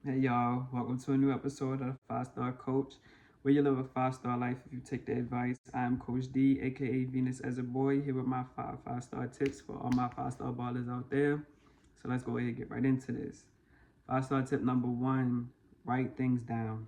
Hey y'all, welcome to a new episode of the 5 Star Coach, where you live a 5 star life if you take the advice. I'm Coach D, aka Venus as a Boy, here with my five star tips for all my 5 star ballers out there. So let's go ahead and get right into this. 5 star tip number one: write things down.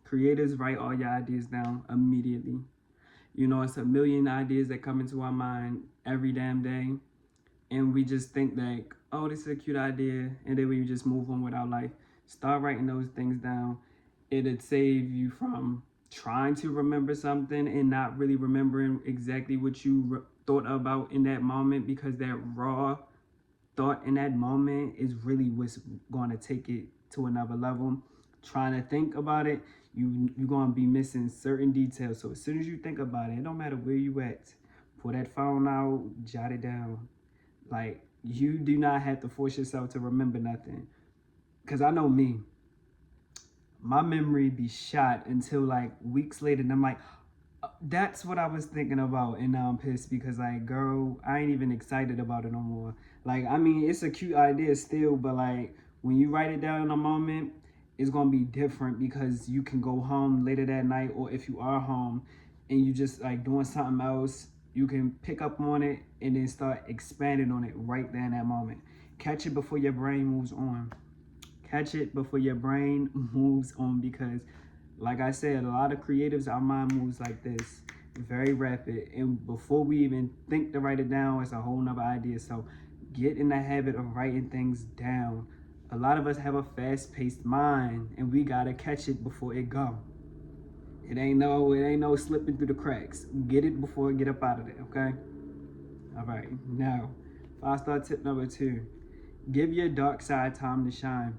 Creators, write all your ideas down immediately. You know, it's a million ideas that come into our mind every damn day, and we just think like, oh, this is a cute idea, and then we just move on with our life. Start writing those things down. It'll save you from trying to remember something and not really remembering exactly what you thought about in that moment, because that raw thought in that moment is really what's going to take it to another level. Trying to think about it, you're going to be missing certain details. So as soon as you think about it, it don't matter where you at, pull that phone out, jot it down. Like, you do not have to force yourself to remember nothing. Because I know me, my memory be shot until like weeks later. And I'm like, that's what I was thinking about. And now I'm pissed because, like, girl, I ain't even excited about it no more. Like, I mean, it's a cute idea still, but like, when you write it down in a moment, it's going to be different because you can go home later that night, or if you are home and you just like doing something else, you can pick up on it and then start expanding on it right there in that moment. Catch it before your brain moves on. Catch it before your brain moves on, because like I said, a lot of creatives, our mind moves like this, very rapid, and before we even think to write it down, it's a whole nother idea. So get in the habit of writing things down. A lot of us have a fast-paced mind, and we gotta catch it before it go. It ain't no slipping through the cracks. Get it before it get up out of there, okay? All right, now 5 star tip number two: give your dark side time to shine.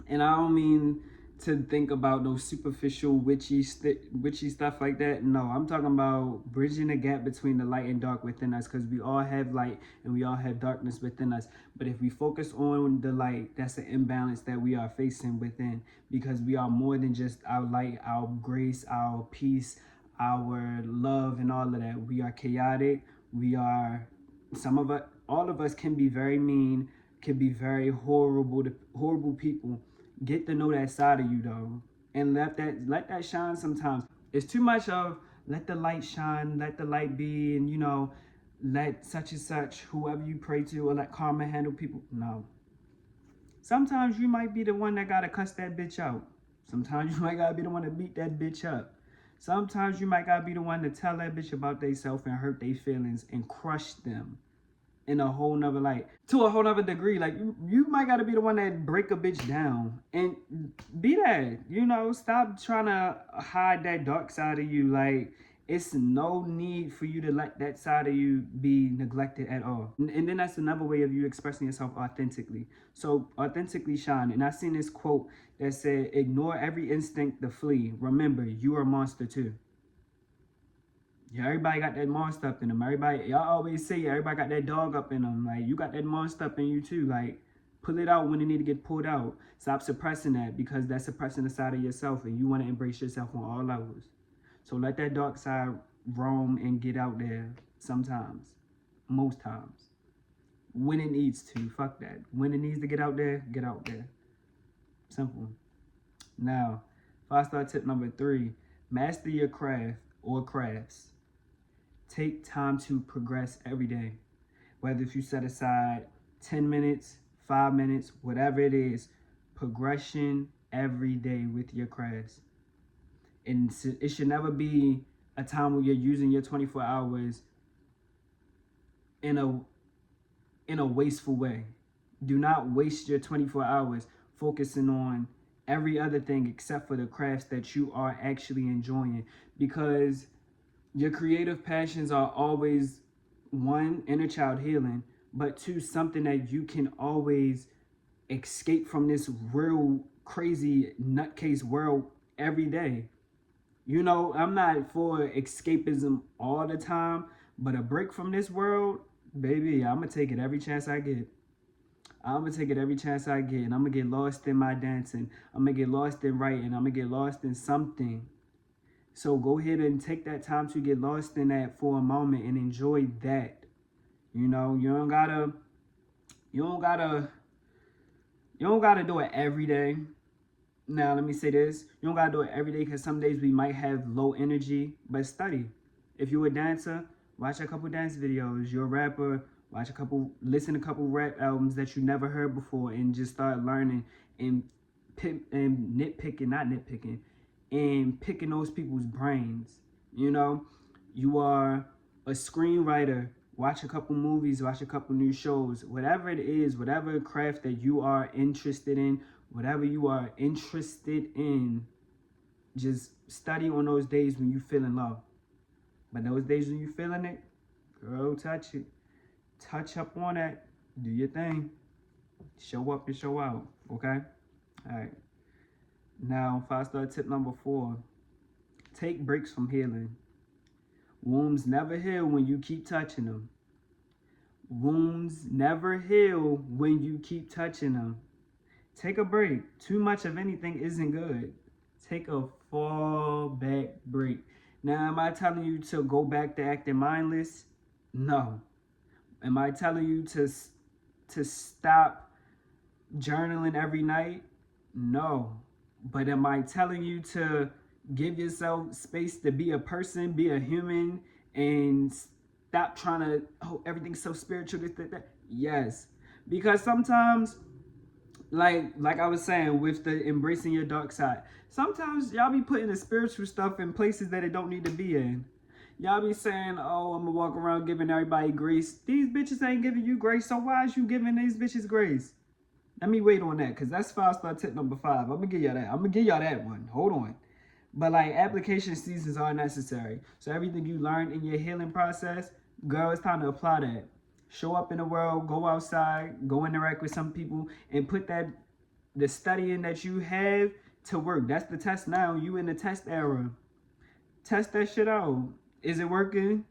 And I don't mean to think about those superficial witchy stuff like that. No, I'm talking about bridging the gap between the light and dark within us, because we all have light and we all have darkness within us. But if we focus on the light, that's an imbalance that we are facing within, because we are more than just our light, our grace, our peace, our love, and all of that. We are chaotic. We are, some of us, all of us can be very mean, can be very horrible people. Get to know that side of you though, and let that shine. Sometimes it's too much of let the light shine, let the light be, and let such and such, whoever you pray to, or let karma handle people. No, sometimes you might be the one that gotta cuss that bitch out. Sometimes you might gotta be the one to beat that bitch up. Sometimes you might gotta be the one to tell that bitch about theyself and hurt their feelings and crush them in a whole nother, like, to a whole nother degree. Like, you might gotta be the one that break a bitch down and be that. Stop trying to hide that dark side of you. Like, it's no need for you to let that side of you be neglected at all. And then that's another way of you expressing yourself authentically. So authentically shine. And I seen this quote that said, ignore every instinct to flee. Remember, you are a monster too. Yeah, everybody got that monster up in them. Y'all always say everybody got that dog up in them. Like, you got that monster up in you too. Like, pull it out when it need to get pulled out. Stop suppressing that, because that's suppressing the side of yourself, and you want to embrace yourself on all levels. So let that dark side roam and get out there sometimes, most times. When it needs to, fuck that. When it needs to get out there, get out there. Simple. Now, 5 star tip number three: master your craft or crafts. Take time to progress every day. Whether if you set aside 10 minutes, 5 minutes, whatever it is, progression every day with your crafts. And it should never be a time where you're using your 24 hours in a wasteful way. Do not waste your 24 hours focusing on every other thing except for the crafts that you are actually enjoying, because your creative passions are always, one, inner child healing, but two, something that you can always escape from this real crazy nutcase world every day. I'm not for escapism all the time, but a break from this world, baby, I'm gonna take it every chance I get. I'm gonna take it every chance I get, and I'm gonna get lost in my dancing. I'm gonna get lost in writing. I'm gonna get lost in something. So go ahead and take that time to get lost in that for a moment and enjoy that. You don't gotta You don't got to do it every day. Now, let me say this. You don't got to do it every day because some days we might have low energy, but study. If you're a dancer, watch a couple dance videos. You're a rapper, listen to a couple rap albums that you never heard before and just start learning and not nitpicking, and picking those people's brains. You know, you are a screenwriter. Watch a couple movies, watch a couple new shows, whatever it is, whatever craft that you are interested in, whatever you are interested in, just study on those days when you feeling low. But those days when you feeling it, girl, touch it. Touch up on that. Do your thing. Show up and show out. Okay? All right. Now, 5-star tip number 4. Take breaks from healing. Wounds never heal when you keep touching them. Wounds never heal when you keep touching them. Take a break. Too much of anything isn't good. Take a fall back break. Now, am I telling you to go back to acting mindless? No. Am I telling you to stop journaling every night? No. But am I telling you to give yourself space to be a person, be a human, and stop trying to, oh, everything's so spiritual, this, that? Yes. Because sometimes, like I was saying with the embracing your dark side, sometimes y'all be putting the spiritual stuff in places that it don't need to be in. Y'all be saying, oh, I'm gonna walk around giving everybody grace. These bitches ain't giving you grace, so why is you giving these bitches grace? Let me wait on that, because that's 5-star tip number 5. I'm gonna give y'all that. I'm gonna give y'all that one. Hold on. But like, application seasons are necessary. So everything you learn in your healing process, girl, it's time to apply that. Show up in the world, go outside, go interact with some people, and put the studying that you have to work. That's the test now. You in the test era. Test that shit out. Is it working?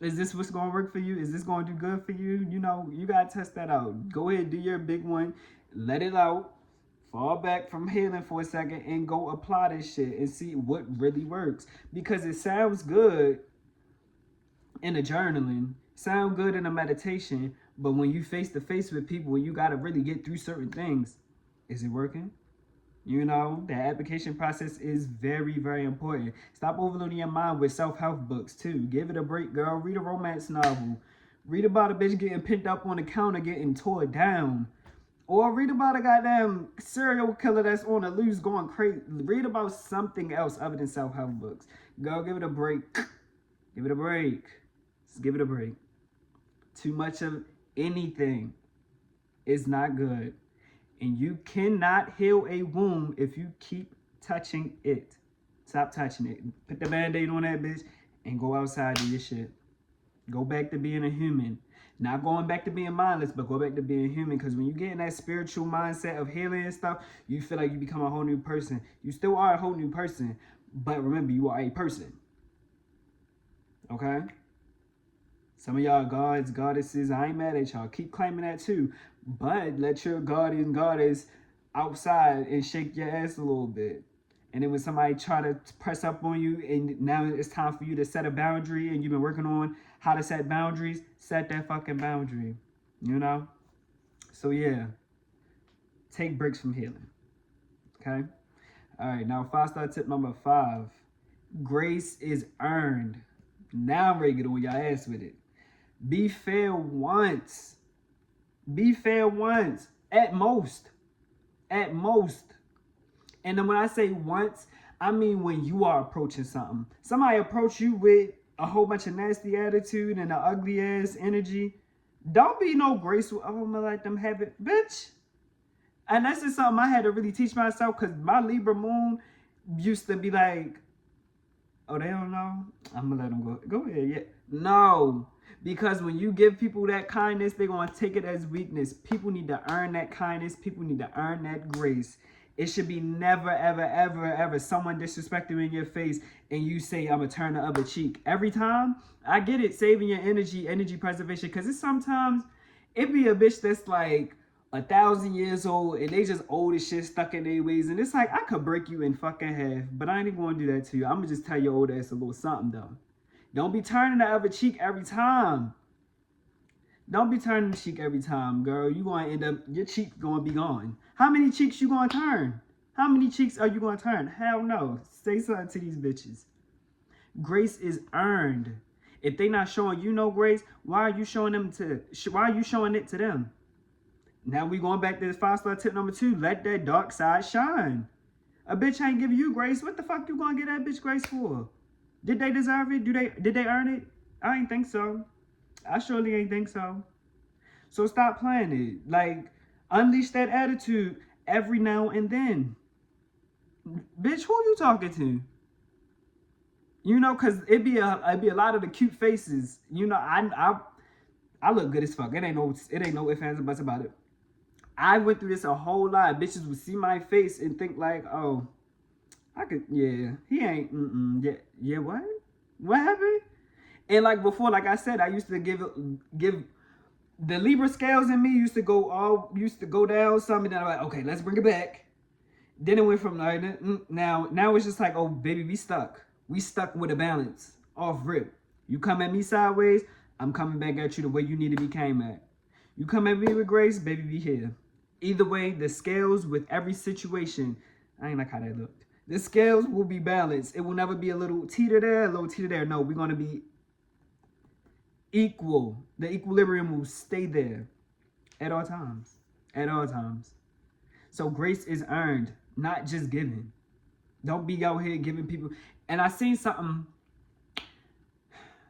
Is this what's going to work for you? Is this going to do good for you? You know, you got to test that out. Go ahead, do your big one. Let it out. Fall back from healing for a second and go apply this shit and see what really works. Because it sounds good in the journaling, sound good in a meditation, but when you face to face with people and you got to really get through certain things, is it working? You know, the application process is very, very important. Stop overloading your mind with self-help books, too. Give it a break, girl. Read a romance novel. Read about a bitch getting pinned up on the counter, getting tore down. Or read about a goddamn serial killer that's on the loose going crazy. Read about something else other than self-help books. Girl, give it a break. Give it a break. Just give it a break. Too much of anything is not good. And you cannot heal a wound if you keep touching it. Stop touching it. Put the band-aid on that bitch and go outside and do your shit. Go back to being a human. Not going back to being mindless, but go back to being human. Because when you get in that spiritual mindset of healing and stuff, you feel like you become a whole new person. You still are a whole new person. But remember, you are a person. Okay? Some of y'all gods, goddesses, I ain't mad at y'all. Keep claiming that too. But let your guardian goddess outside and shake your ass a little bit. And then when somebody try to press up on you and now it's time for you to set a boundary and you've been working on how to set boundaries, set that fucking boundary. You know? So yeah. Take breaks from healing. Okay? All right, now 5-star tip number 5. Grace is earned. Now I'm ready to get on your ass with it. Be fair once. Be fair once. At most. At most. And then when I say once, I mean when you are approaching something. Somebody approach you with a whole bunch of nasty attitude and an ugly ass energy. Don't be no graceful. Oh, I'm gonna let them have it. Bitch. And that's just something I had to really teach myself, because my Libra moon used to be like, oh, they don't know? I'm gonna let them go. Go ahead, yeah. No. Because when you give people that kindness, they're going to take it as weakness. People need to earn that kindness. People need to earn that grace. It should be never, ever, ever, ever someone disrespecting you in your face and you say, I'm going to turn the other cheek. Every time, I get it, saving your energy preservation. Because it's sometimes, it be a bitch that's like 1,000 years old and they just old as shit, stuck in their ways. And it's like, I could break you in fucking half, but I ain't even going to do that to you. I'm going to just tell your old ass a little something, though. Don't be turning the other cheek every time. Don't be turning the cheek every time, girl. You gonna end up, your cheek gonna be gone. How many cheeks you gonna turn? How many cheeks are you gonna turn? Hell no. Say something to these bitches. Grace is earned. If they not showing you no grace, why are you showing it to them? Now we going back to this 5-star tip number 2. Let that dark side shine. A bitch ain't giving you grace. What the fuck you gonna get that bitch grace for? Did they deserve it? Did they earn it? I ain't think so. I surely ain't think so. So stop playing it. Like, unleash that attitude every now and then. Bitch, who you talking to? You know, cause it'd be a lot of the cute faces. You know, I look good as fuck. It ain't no ifs, ands, or buts about it. I went through this a whole lot. Bitches would see my face and think like, oh, I could, yeah, he ain't, yeah, what? What happened? And like before, like I said, I used to give the Libra scales in me used to go down some, and then I'm like, okay, let's bring it back. Then it went from like, now it's just like, oh baby, we stuck with a balance off rip. You come at me sideways, I'm coming back at you the way you need to be came at. You come at me with grace, baby, be here. Either way, the scales with every situation, I ain't like how that looked. The scales will be balanced. It will never be a little teeter there, a little teeter there. No, we're going to be equal. The equilibrium will stay there at all times. At all times. So grace is earned, not just given. Don't be out here giving people. And I seen something.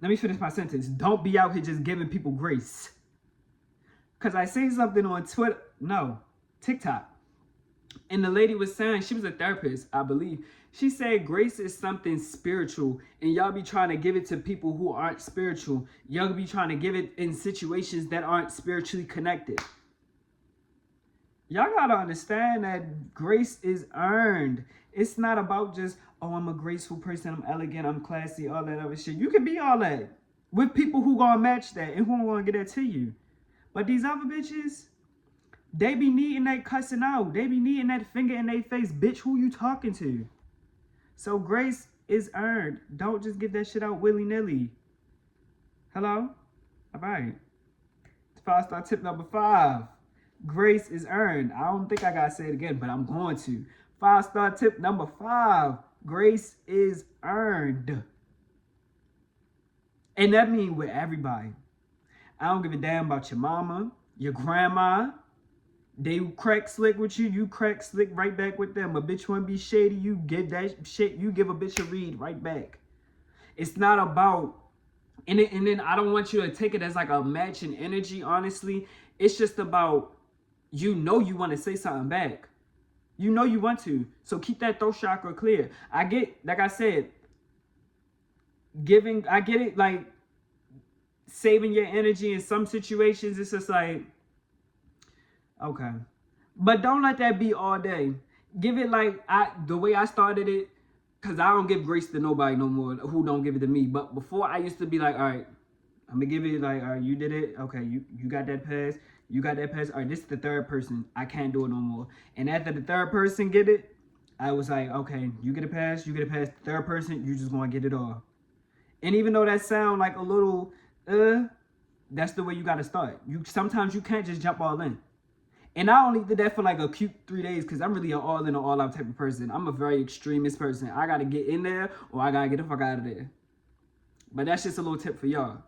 Let me finish my sentence. Don't be out here just giving people grace. Because I seen something on TikTok. And the lady was saying, she was a therapist, I believe. She said grace is something spiritual. And y'all be trying to give it to people who aren't spiritual. Y'all be trying to give it in situations that aren't spiritually connected. Y'all gotta understand that grace is earned. It's not about just, oh, I'm a graceful person, I'm elegant, I'm classy, all that other shit. You can be all that with people who gonna match that and who gonna get that to you. But these other bitches, they be needing that cussing out. They be needing that finger in their face. Bitch, who you talking to? So grace is earned. Don't just give that shit out willy-nilly. Hello? All right. 5-star tip number 5. Grace is earned. I don't think I gotta say it again, but I'm going to. 5-star tip number 5. Grace is earned. And that means with everybody. I don't give a damn about your mama, your grandma. They crack slick with you, you crack slick right back with them. A bitch wanna be shady, you give that shit, you give a bitch a read right back. It's not about, and then I don't want you to take it as like a matching energy, honestly. It's just about, you want to say something back. You know you want to. So keep that throat chakra clear. I get, like I said, I get it, like, saving your energy in some situations, it's just like, okay. But don't let that be all day. Give it like, the way I started it, because I don't give grace to nobody no more who don't give it to me. But before, I used to be like, all right, I'm going to give it like, all right, you did it. Okay, you got that pass. You got that pass. All right, this is the third person. I can't do it no more. And after the third person get it, I was like, okay, you get a pass. The third person, you just going to get it all. And even though that sound like a little, that's the way you got to start. Sometimes you can't just jump all in. And I only did that for like a cute 3 days because I'm really an all in or all out type of person. I'm a very extremist person. I got to get in there or I got to get the fuck out of there. But that's just a little tip for y'all.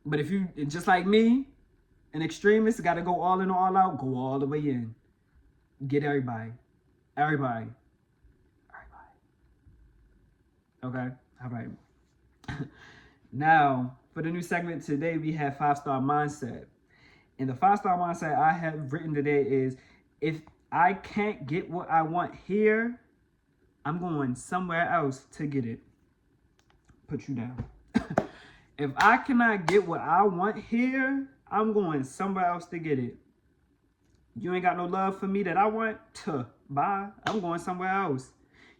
But if you, just like me, an extremist, got to go all in or all out, go all the way in. Get everybody. Everybody. Okay? All right. Now, for the new segment today, we have 5-star mindset. And the 5-star mindset I have written today is, if I can't get what I want here, I'm going somewhere else to get it. Put you down. If I cannot get what I want here, I'm going somewhere else to get it. You ain't got no love for me that I want? Bye. I'm going somewhere else.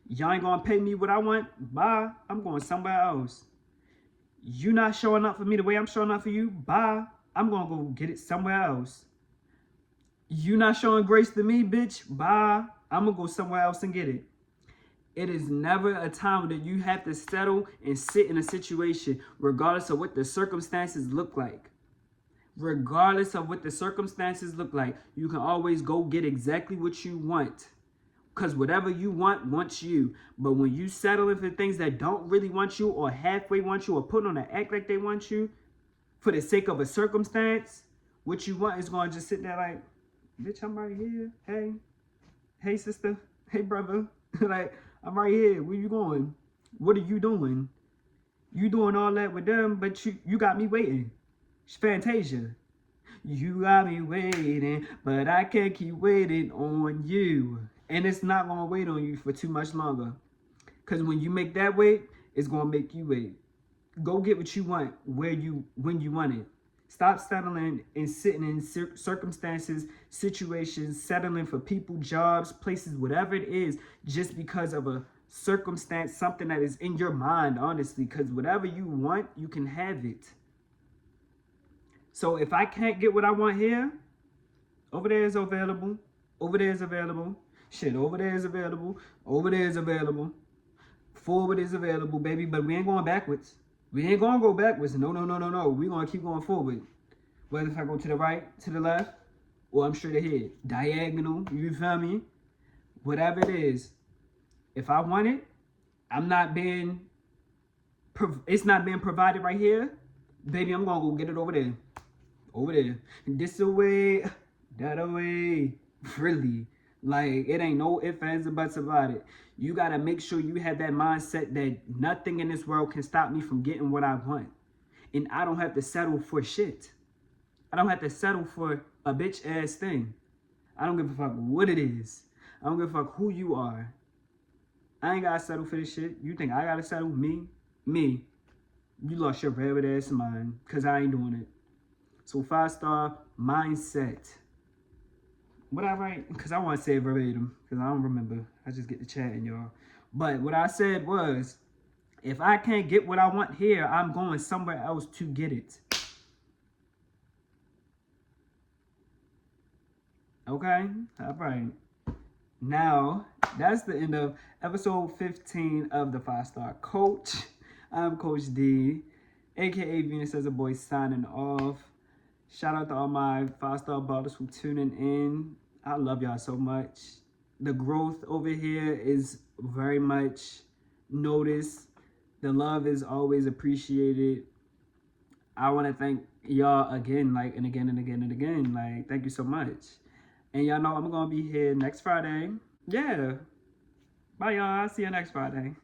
Y'all ain't gonna pay me what I want? Bye. I'm going somewhere else. You not showing up for me the way I'm showing up for you? Bye. I'm gonna go get it somewhere else. You not showing grace to me, bitch? Bye. I'm gonna go somewhere else and get it. It is never a time that you have to settle and sit in a situation, regardless of what the circumstances look like. Regardless of what the circumstances look like, you can always go get exactly what you want. Because whatever you want wants you. But when you settle for things that don't really want you or halfway want you or put on an act like they want you for the sake of a circumstance, what you want is going to just sit there like, bitch, I'm right here. Hey, sister. Hey, brother. Like, I'm right here. Where you going? What are you doing? You doing all that with them, but you got me waiting. It's Fantasia. You got me waiting, but I can't keep waiting on you. And it's not going to wait on you for too much longer. Because when you make that wait, it's going to make you wait. Go get what you want when you want it. Stop settling and sitting in circumstances, situations, settling for people, jobs, places, whatever it is, just because of a circumstance, something that is in your mind, honestly. Because whatever you want, you can have it. So if I can't get what I want here, over there is available. Over there is available. Shit, over there is available. Over there is available. Forward is available, baby. But we ain't going backwards. We ain't going to go backwards. No. We're going to keep going forward. Whether if I go to the right, to the left, or I'm straight ahead. Diagonal, you feel me? Whatever it is. If I want it, it's not being provided right here. Baby, I'm going to go get it over there. Over there. This away, that away. Really. Like, it ain't no ifs, ands, or buts about it. You got to make sure you have that mindset that nothing in this world can stop me from getting what I want. And I don't have to settle for shit. I don't have to settle for a bitch-ass thing. I don't give a fuck what it is. I don't give a fuck who you are. I ain't got to settle for this shit. You think I got to settle? Me? You lost your rabbit ass mind because I ain't doing it. So 5-star mindset. What I write? Because I want to say it verbatim. Because I don't remember. I just get to chatting, y'all. But what I said was, if I can't get what I want here, I'm going somewhere else to get it. Okay? All right. Now, that's the end of episode 15 of the 5-Star Coach. I'm Coach D, a.k.a. Venus as a Boy, signing off. Shout out to all my 5-star ballers who tuning in. I love y'all so much. The growth over here is very much noticed. The love is always appreciated. I want to thank y'all again, and again. Like, thank you so much. And y'all know I'm going to be here next Friday. Yeah. Bye, y'all. I'll see you next Friday.